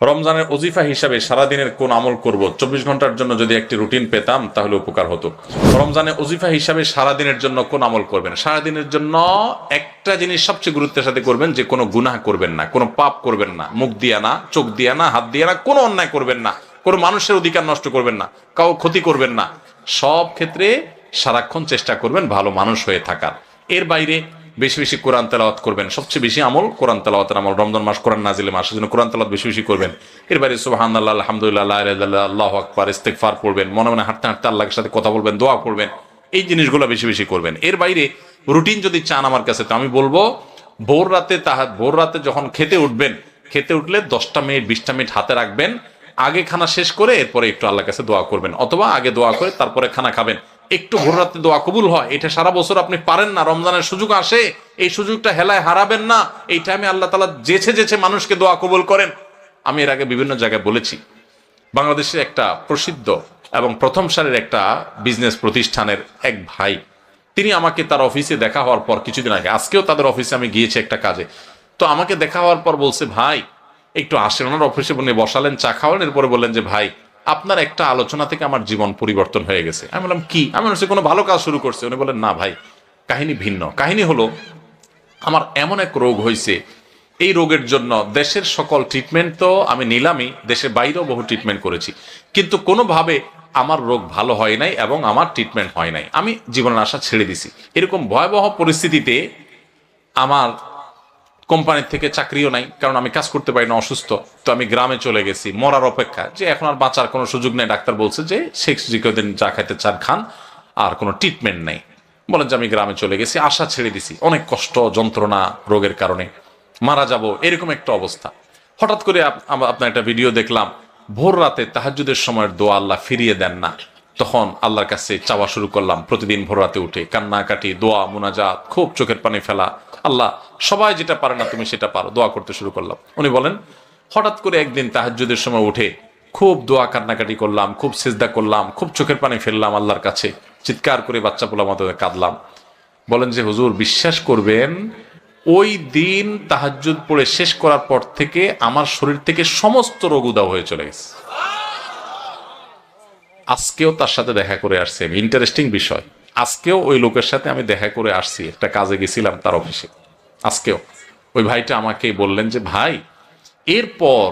রমজানের ওজিফা হিসাবে সারাদিনের কোন আমল করব, 24 ঘন্টার জন্য যদি একটি রুটিন পেতাম তাহলে উপকার হতো। রমজানের ওজিফা হিসাবে সারাদিনের জন্য কোন আমল করবেন? সারাদিনের জন্য একটা জিনিস সবচেয়ে গুরুত্বের সাথে করবেন, যে কোনো গুনাহ করবেন না, কোনো পাপ করবেন না, মুখ দিয়া না, চোখ দিয়া না, হাত দিয়া না, কোনো অন্যায় করবেন না, কোনো মানুষের অধিকার নষ্ট করবেন না, কাউ ক্ষতি করবেন না। সব ক্ষেত্রে সারাক্ষণ চেষ্টা করবেন ভালো মানুষ হয়ে থাকার। এর বাইরে বেশি বেশি কোরআন তেলাওয়াত করবেন। সবচেয়ে বেশি আমল কোরআন তেলাওয়াতের আমল। রমজান মাস কোরআন নাজিলের মাস, সেজন্য কোরআন তেলাওয়াত বেশি বেশি করবেন। এর বাইরে সুবহানাল্লাহ, আলহামদুলিল্লাহ, লা ইলাহা ইল্লাল্লাহ, আল্লাহু আকবার, ইস্তিগফার পড়বেন। মনে মনে হাঁটতে হাঁটতে আল্লাহর সাথে কথা বলবেন, দোয়া করবেন। এই জিনিসগুলো বেশি বেশি করবেন। এর বাইরে রুটিন যদি চান আমার কাছে, তো আমি বলবো ভোর রাতে যখন খেতে উঠবেন, খেতে উঠলে 10 মিনিট 20 মিনিট হাতে রাখবেন। আগে খানা শেষ করে এরপরে একটু আল্লাহর কাছে দোয়া করবেন, অথবা আগে দোয়া করে তারপরে খানা খাবেন। একটু ভোর রাতে দোয়া কবুল হয়, এটা সারা বছর আপনি পারেন না, রমজানের সুযোগ আসে, এই সুযোগটা হেলায় হারাবেন না। এই টাইমে আল্লাহ তাআলা যেছে যেছে মানুষকে দোয়া কবুল করেন। আমি এর আগে বিভিন্ন জায়গায় বলেছি, বাংলাদেশের একটা প্রসিদ্ধ এবং প্রথম সারির একটা বিজনেস প্রতিষ্ঠানের এক ভাই, তিনি আমাকে তার অফিসে দেখা হওয়ার পর কিছুদিন আগে, আজকেও তাদের অফিসে আমি গিয়েছি একটা কাজে, তো আমাকে দেখা হওয়ার পর বলছে, ভাই একটু আসেন। ওনার অফিসে বসালেন, চা খাওয়ালেন, এরপরে বললেন যে ভাই আপনার একটা আলোচনা থেকে আমার জীবন পরিবর্তন হয়ে গেছে। আমি বললাম কি? আমি বলছি কোনো ভালো কাজ শুরু করছে? উনি বলেন না ভাই, কাহিনী ভিন্ন। কাহিনী হলো, আমার এমন এক রোগ হয়েছে, এই রোগের জন্য দেশের সকল ট্রিটমেন্ট তো আমি নিলামই, দেশের বাইরেও বহু ট্রিটমেন্ট করেছি, কিন্তু কোনোভাবে আমার রোগ ভালো হয় নাই এবং আমার ট্রিটমেন্ট হয় নাই। আমি জীবনের আশা ছেড়ে দিছি। এরকম ভয়াবহ পরিস্থিতিতে আমার কোম্পানির থেকে চাকরিও নাই, কারণ আমি কাজ করতে পারি না, অসুস্থ। তো আমি গ্রামে চলে গেছি মরার অপেক্ষা, যে এখন আর বাঁচার কোনো সুযোগ নেই। ডাক্তার বলছে যে শেখ দিন যা খাইতে চান খান, আর কোনো ট্রিটমেন্ট নেই। বলেন যে আমি গ্রামে চলে গেছি, আশা ছেড়ে দিছি, অনেক কষ্ট যন্ত্রণা রোগের কারণে, মারা যাব এরকম একটা অবস্থা। হঠাৎ করে আপনার একটা ভিডিও দেখলাম, ভোর রাতে তাহাজ্জুদের সময়ের দোয়া আল্লাহ ফিরিয়ে দেন না। তখন আল্লাহর কাছে চাওয়া শুরু করলাম, প্রতিদিন ভোর রাতে উঠে কান্নাকাটি, দোয়া, মুনাজাত, খুব চোখের পানি ফেলা। আল্লাহ, সবাই যেটা পারে না তুমি সেটা পারো, দোয়া করতে শুরু করলাম। উনি বলেন, হঠাৎ করে একদিন তাহাজ্জুদের সময় উঠে খুব দোয়া কান্নাকাটি করলাম, খুব সিজদা করলাম, খুব চোখের পানি ফেললাম আল্লাহর কাছে, চিৎকার করে বাচ্চা পোলার মতো কাঁদলাম। বলেন যে হুজুর, বিশ্বাস করবেন, ওই দিন তাহাজ্জুদ পড়ে শেষ করার পর থেকে আমার শরীর থেকে সমস্ত রোগ উধাও হয়ে চলে গেছে। আজকেও তার সাথে দেখা করে আসছি আমি, ইন্টারেস্টিং বিষয়, আজকেও ওই লোকের সাথে আমি দেখা করে আসছি, একটা কাজে গেছিলাম তার অফিসে। আজকেও ওই ভাইটা আমাকে বললেন যে ভাই, এরপর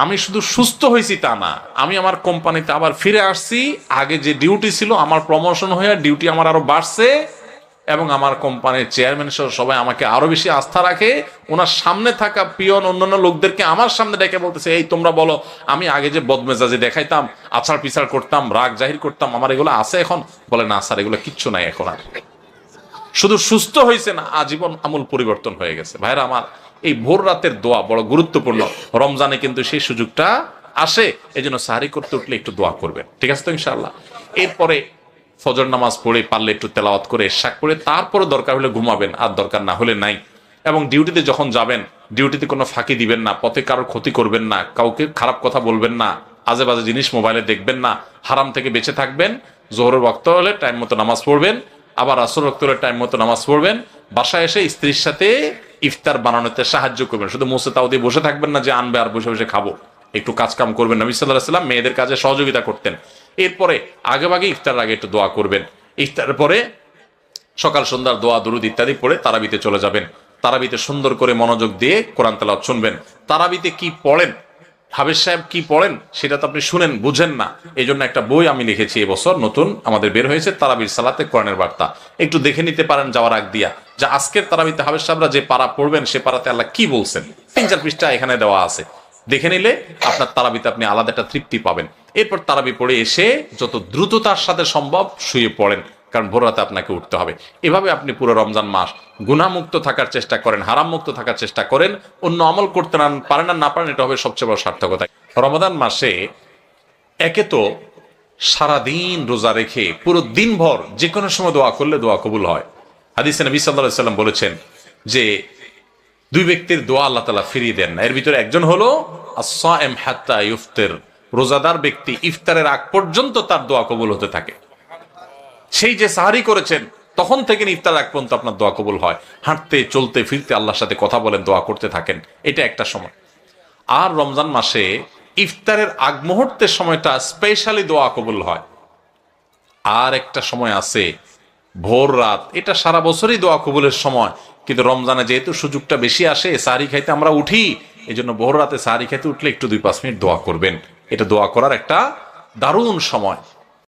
আমি শুধু সুস্থ হয়েছি তা না, আমি আমার কোম্পানিতে আবার ফিরে আসছি। আগে যে ডিউটি ছিল আমার প্রমোশন হয়ে ডিউটি আমার আরো বাড়ছে, এবং আমার কোম্পানির চেয়ারম্যান সহ সবাই আমাকে আরো বেশি আস্থা রাখে। ওনার সামনে থাকা পিয়ন অন্যান্য লোকদেরকে আমার সামনে ডেকে বলতেছে, এই তোমরা বলো, আমি আগে যে বদমেজাজি দেখাইতাম, আছাড় পিছাড় করতাম, রাগ জাহির করতাম, আমার এগুলো আছে এখন? বলে না স্যার, এগুলো কিচ্ছু নাই এখন আর। শুধু সুস্থ হয়েছে না, আজীবন আমূল পরিবর্তন হয়ে গেছে। ভাইরা আমার, এই ভোর রাতের দোয়া বড় গুরুত্বপূর্ণ। রমজানে কিন্তু সেই সুযোগটা আসে, এই জন্য সাহারি করতে উঠলে একটু দোয়া করবেন, ঠিক আছে তো ইনশাআল্লাহ। এরপরে ফজর নামাজ পড়ে পারলে একটু তেলাওয়াত করে শাক করে তারপরে দরকার হলে ঘুমাবেন, আর দরকার না হলে নাই। এবং ডিউটিতে যখন যাবেন, ডিউটিতে কোনো ফাঁকি দিবেন না, পথে কারোর ক্ষতি করবেন না, কাউকে খারাপ কথা বলবেন না, আজে বাজে জিনিস মোবাইলে দেখবেন না, হারাম থেকে বেঁচে থাকবেন। জোহরের ওয়াক্ত হলে টাইম মতো নামাজ পড়বেন, আবার আসর ওয়াক্ত হলে টাইম মতো নামাজ পড়বেন। বাসায় এসে স্ত্রীর সাথে ইফতার বানানোতে সাহায্য করবেন, শুধু মুসে তাও দিয়ে বসে থাকবেন না যে আনবে আর বসে বসে খাবো। একটু কাজ কাম করবেন। নবী সাল্লাল্লাহু আলাইহি ওয়াসাল্লাম মেয়েদের কাজে সহযোগিতা করতেন। এরপরে আগেভাগে ইফতারের আগে একটু দোয়া করবেন। ইফতারের পরে সকাল সন্ধ্যার দোয়া দুরুদ ইত্যাদি পড়ে তারাবিতে চলে যাবেন। তারাবিতে সুন্দর করে মনোযোগ দিয়ে কোরআন তেলাওয়াত শুনবেন। তারাবিতে কি পড়েন, হাফেজ সাহেব কি পড়েন, সেটা তো আপনি শুনেন, বুঝেন না। এই জন্য একটা বই আমি লিখেছি এবছর, নতুন আমাদের বের হয়েছে, তারাবির সালাতে কোরআনের বার্তা। একটু দেখে নিতে পারেন যাওয়ার আগ দিয়া, যে আজকের তারাবিতে হাফেজ সাহেবরা যে পারা পড়বেন, সে পারাতে আল্লাহ কি বলছেন। 3-4 পৃষ্ঠা এখানে দেওয়া আছে, দেখে নিলে আপনার তারাবিতে আপনি আলাদা একটা তৃপ্তি পাবেন। এরপর তারাবি পড়ে এসে যত দ্রুততার সাথে সম্ভব শুয়ে পড়েন, কারণ ভোর রাতে আপনাকে উঠতে হবে। এভাবে আপনি পুরো রমজান মাস গুনাহমুক্ত থাকার চেষ্টা করেন, হারাম মুক্ত থাকার চেষ্টা করেন। অন্য আমল করতে পারেন আর না পারেন, এটা হবে সবচেয়ে বড় সার্থকতা। রমাদান মাসে একে তো সারাদিন রোজা রেখে পুরো দিনভর যে কোনো সময় দোয়া করলে দোয়া কবুল হয়। হাদিসে নবী সাল্লাল্লাহু আলাইহি ওয়াসাল্লাম বলেছেন যে দুই ব্যক্তির দোয়া আল্লাহ তাআলা ফিরিয়ে দেন না। এর ভিতরে একজন হলো আস-সাইম হাত্তা ইফতির, রোজাদার ব্যক্তি ইফতারের আগ পর্যন্ত তার দোয়া কবুল হতে থাকে। সেই যে সাহারি করেছেন তখন থেকে ইফতার আগ পর্যন্ত আপনার দোয়া কবুল হয়। হাঁটতে চলতে ফিরতে আল্লাহর সাথে কথা বলেন, দোয়া করতে থাকেন, এটা একটা সময়। আর রমজান মাসে ইফতারের আগ মুহূর্তের সময়টা স্পেশালি দোয়া কবুল হয়। আর একটা সময় আছে ভোর রাত, এটা সারা বছরই দোয়া কবুলের সময়, কিন্তু রমজানে যেহেতু সুযোগটা বেশি আসে, সাহারি খাইতে আমরা উঠি, এই জন্য ভোর রাতে সাহারি খাইতে উঠলে একটু 2-5 মিনিট দোয়া করবেন। এটা দোয়া করার একটা দারুণ সময়।